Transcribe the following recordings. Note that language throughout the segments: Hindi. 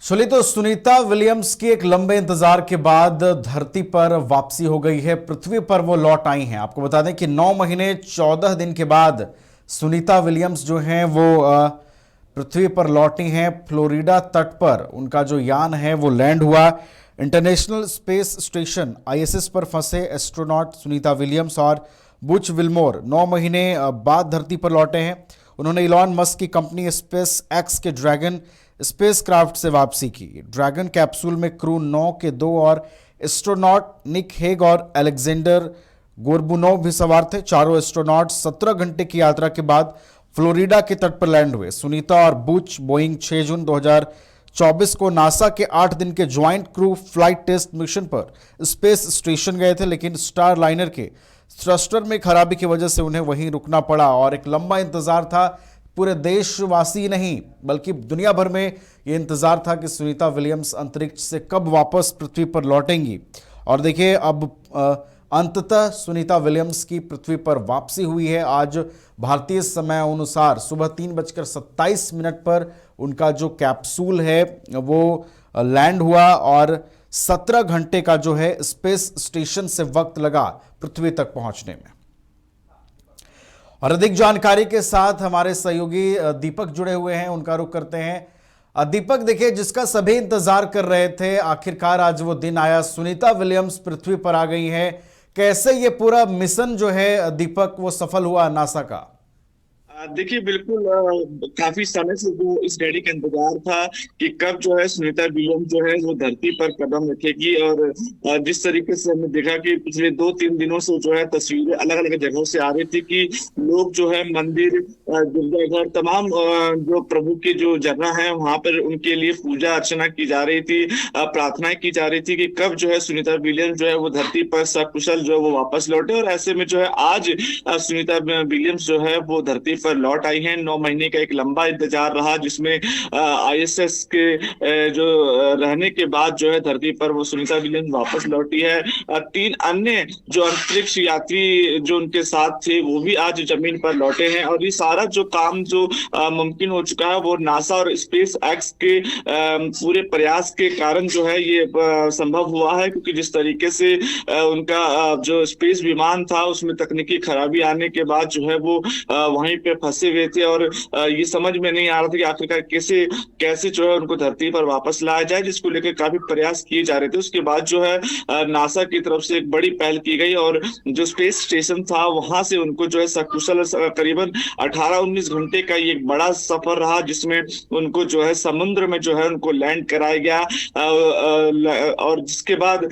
चलिए तो सुनीता विलियम्स की एक लंबे इंतजार के बाद धरती पर वापसी हो गई है। पृथ्वी पर वो लौट आई हैं। आपको बता दें कि 9 महीने 14 दिन के बाद सुनीता विलियम्स जो हैं वो पृथ्वी पर लौटी हैं। फ्लोरिडा तट पर उनका जो यान है वो लैंड हुआ। इंटरनेशनल स्पेस स्टेशन आईएसएस पर फंसे एस्ट्रोनॉट सुनीता विलियम्स और बुच विल्मोर 9 महीने बाद धरती पर लौटे हैं। उन्होंने इलॉन मस्क की कंपनी स्पेस एक्स के ड्रैगन स्पेसक्राफ्ट से वापसी की। ड्रैगन कैप्सूल में क्रू 9 के 2 और एस्ट्रोनॉट निक हेग और अलेक्जेंडर गोरबुनोव भी सवार थे। चारों एस्ट्रोनॉट 17 घंटे की यात्रा के बाद फ्लोरिडा के तट पर लैंड हुए। सुनीता और बुच बोइंग 6 जून 2024 को नासा के 8 दिन के joint crew flight test mission पर स्पेस स्टेशन गए थे, लेकिन स्टार लाइनर के थ्रस्टर में खराबी की वजह से उन्हें वहीं रुकना पड़ा और एक लंबा इंतजार था। पूरे देशवासी नहीं बल्कि दुनिया भर में यह इंतजार था कि सुनीता विलियम्स अंतरिक्ष से कब वापस पृथ्वी पर लौटेंगी। और देखिए अब अंततः सुनीता विलियम्स की पृथ्वी पर वापसी हुई है। आज भारतीय समय अनुसार सुबह 3:27 पर उनका जो कैप्सूल है वो लैंड हुआ और 17 घंटे का जो है स्पेस स्टेशन से वक्त लगा पृथ्वी तक पहुंचने में। और अधिक जानकारी के साथ हमारे सहयोगी दीपक जुड़े हुए हैं, उनका रुख करते हैं। दीपक, देखिए जिसका सभी इंतजार कर रहे थे, आखिरकार आज वो दिन आया, सुनीता विलियम्स पृथ्वी पर आ गई हैं। कैसे ये पूरा मिशन जो है दीपक वो सफल हुआ नासा का? देखिए बिल्कुल काफी समय से जो इस घड़ी का इंतजार था कि कब जो है सुनीता विलियम्स जो है वो धरती पर कदम रखेगी। और जिस तरीके से हमने देखा कि पिछले 2-3 दिनों से जो है तस्वीरें अलग अलग जगहों से आ रही थी कि लोग जो है मंदिर, गिरजाघर, तमाम जो प्रभु की जो जगह है वहां पर उनके लिए पूजा अर्चना की जा रही थी, प्रार्थनाएं की जा रही थी कि कब जो है सुनीता विलियम्स जो है वो धरती पर सकुशल जो है वो वापस लौटे। और ऐसे में जो है आज सुनीता विलियम्स जो है वो धरती पर लौट आई हैं। 9 महीने का एक लंबा इंतजार रहा जिसमें आईएसएस के जो रहने के बाद जो है धरती पर वो सुनीता विलियम्स वापस लौटी है। 3 अन्य जो अंतरिक्ष यात्री जो उनके साथ थे वो भी आज जमीन पर लौटे हैं। और ये सारा जो काम जो मुमकिन हो चुका है वो नासा और स्पेस एक्स के पूरे प्रयास के कारण जो है ये संभव हुआ है, क्योंकि जिस तरीके से उनका जो स्पेस विमान था उसमें तकनीकी खराबी आने के बाद जो है वो वहीं पे फंसे हुए थे। और ये समझ में नहीं आ रहा था कि आखिरकार कैसे कैसे जो है उनको धरती पर वापस लाया जाए, जिसको लेकर काफी प्रयास किए जा रहे थे। उसके बाद जो है नासा की तरफ से एक बड़ी पहल की गई और जो स्पेस स्टेशन था वहां से उनको जो है सकुशल करीबन 18-19 घंटे का ये एक बड़ा सफर रहा, जिसमें उनको जो है समुद्र में जो है उनको लैंड कराया गया। और जिसके बाद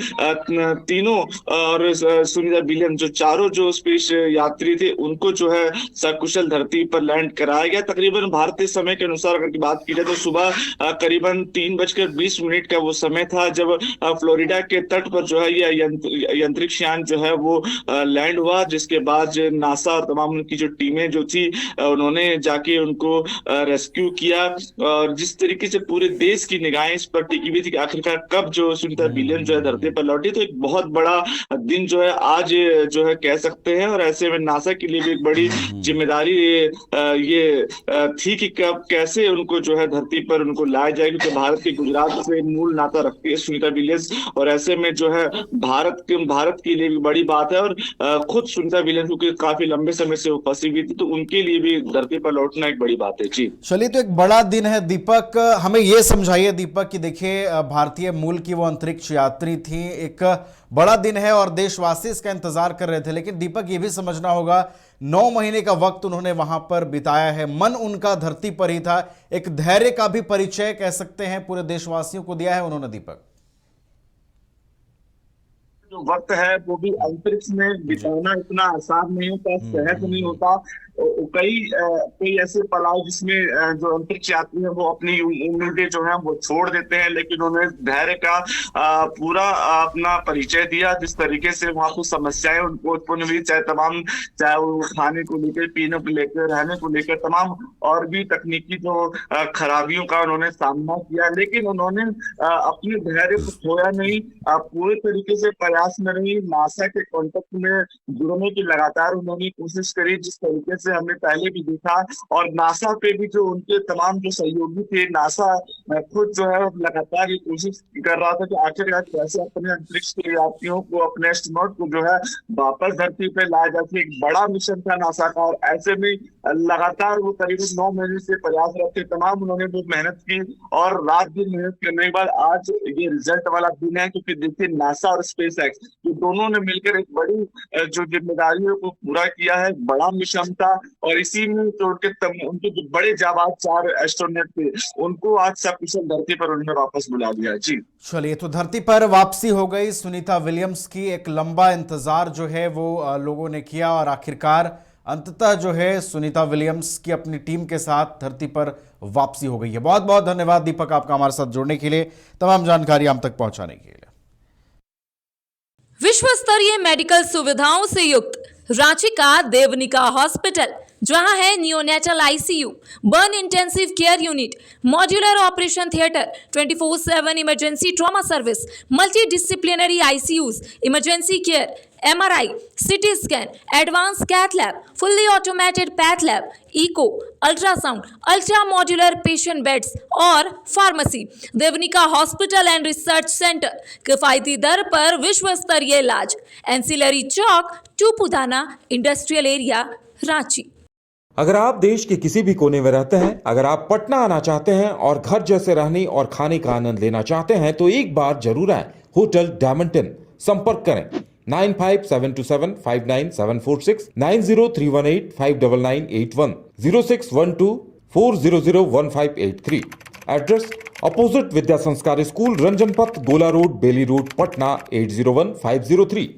तीनों और सुनीता विलियम्स जो चारों जो स्पेस यात्री थे उनको जो है सकुशल धरती पर लैंड कराया गया। तकरीबन भारतीय समय के अनुसार अगर बात की जाए तो सुबह करीबन 3:20 का वो समय था जब फ्लोरिडा के तट पर जो है ये अंतरिक्ष यान जो है वो लैंड हुआ। जिसके बाद नासा और तमाम उनकी जो टीमें जो थी उन्होंने जाके उनको रेस्क्यू किया। और जिस तरीके से पूरे देश की निगाहें इस पर टिकी हुई थी कि आखिरकार कब जो सुनीता विलियम्स जो है धरती पर लौटी, तो एक बहुत बड़ा दिन जो है आज जो है कह सकते हैं। और ऐसे में नासा के लिए भी एक बड़ी जिम्मेदारी ये थी कि कब कैसे उनको जो है धरती पर उनको लाया जाए, क्योंकि भारत के गुजरात से मूल नाता रखती है सुनीता विलियम्स। और ऐसे में जो है भारत के लिए भी बड़ी बात है। और खुद सुनीता विलियम्स क्योंकि काफी लंबे समय से वो फंसी हुई थी तो उनके लिए भी धरती पर लौटना एक बड़ी बात है। जी चलिए, तो एक बड़ा दिन है दीपक। हमें यह समझाइए दीपक कि देखिए भारतीय मूल की वो अंतरिक्ष यात्री थी, एक बड़ा दिन है और देशवासी इसका इंतजार कर रहे थे। लेकिन दीपक ये भी समझना होगा 9 महीने का वक्त उन्होंने वहां पर बिताया है, मन उनका धरती पर ही था। एक धैर्य का भी परिचय कह सकते हैं पूरे देशवासियों को दिया है उन्होंने दीपक। जो वक्त है वो भी अंतरिक्ष में बिताना इतना आसान नहीं होता, सहज नहीं होता। कई ऐसे पड़ाव जिसमें जो अंतरिक्ष यात्री है वो अपनी उम्मीदें जो है वो छोड़ देते हैं, लेकिन उन्होंने धैर्य का पूरा अपना परिचय दिया। जिस तरीके से वहां कुछ समस्याएं उनको उत्पन्न हुई, चाहे वो खाने को लेकर, पीने को लेकर, रहने को लेकर, तमाम और भी तकनीकी जो खराबियों का उन्होंने सामना किया, लेकिन उन्होंने अपने धैर्य को खोया नहीं। पूरे तरीके से प्रयास प्रयास में रही, नासा के कॉन्टेक्ट में जुड़ने की लगातार उन्होंने कोशिश करी, जिस तरीके से हमने पहले भी देखा। और नासा पे भी जो उनके तमाम जो सहयोगी थे, नासा खुद जो है लगातार ये कोशिश कर रहा था कि आखिरकार कैसे अपने अंतरिक्ष के यात्रियों को, अपने एस्ट्रोनॉट को जो है वापस धरती पे लाया जा सके। एक बड़ा मिशन था नासा का, और ऐसे में लगातार वो करीबन 9 महीने से प्रयासरत थे, तमाम उन्होंने वो मेहनत की, और रात दिन मेहनत करने के बाद आज ये रिजल्ट वाला दिन है। क्योंकि देखिए, नासा और स्पेस एक्स ये दोनों ने मिलकर एक बड़ी जो जिम्मेदारियों को पूरा किया है, बड़ा मिशन था। और इसी में जो उनके जो बड़े जाबाज 4 एस्ट्रोनॉट थे, उनको आज सकुशल धरती पर उन्होंने वापस बुला लिया। जी चलिए, तो धरती पर वापसी हो गई सुनीता विलियम्स की। एक लंबा इंतजार जो है वो लोगों ने किया, और आखिरकार अंततः जो है सुनीता विलियम्स की अपनी टीम के साथ धरती पर वापसी हो गई है। बहुत बहुत धन्यवाद दीपक, आपका हमारे साथ जुड़ने के लिए, तमाम जानकारी हम तक पहुंचाने के लिए। विश्व स्तरीय मेडिकल सुविधाओं से युक्त रांची का देवनिका हॉस्पिटल, जहां है neonatal ICU, burn intensive care unit, modular operation theatre, 24/7 emergency trauma service, multi disciplinary ICUs, emergency care, MRI, CT scan, advance cath lab, fully automated path lab, echo, ultrasound, ultra modular patient beds और pharmacy. Devnika hospital and research centre, किफायती दर पर विश्व स्तरीय इलाज, ancillary Chowk, Tupudana industrial area, Ranchi. अगर आप देश के किसी भी कोने में रहते हैं, अगर आप पटना आना चाहते हैं और घर जैसे रहने और खाने का आनंद लेना चाहते हैं, तो एक बार जरूर आए होटल डायमंटन। संपर्क करें 9572759746, 9031859981, 0612400158 एड्रेस अपोजिट विद्या संस्कार स्कूल, रंजन पथ, गोला रोड, बेली रोड, पटना 801503।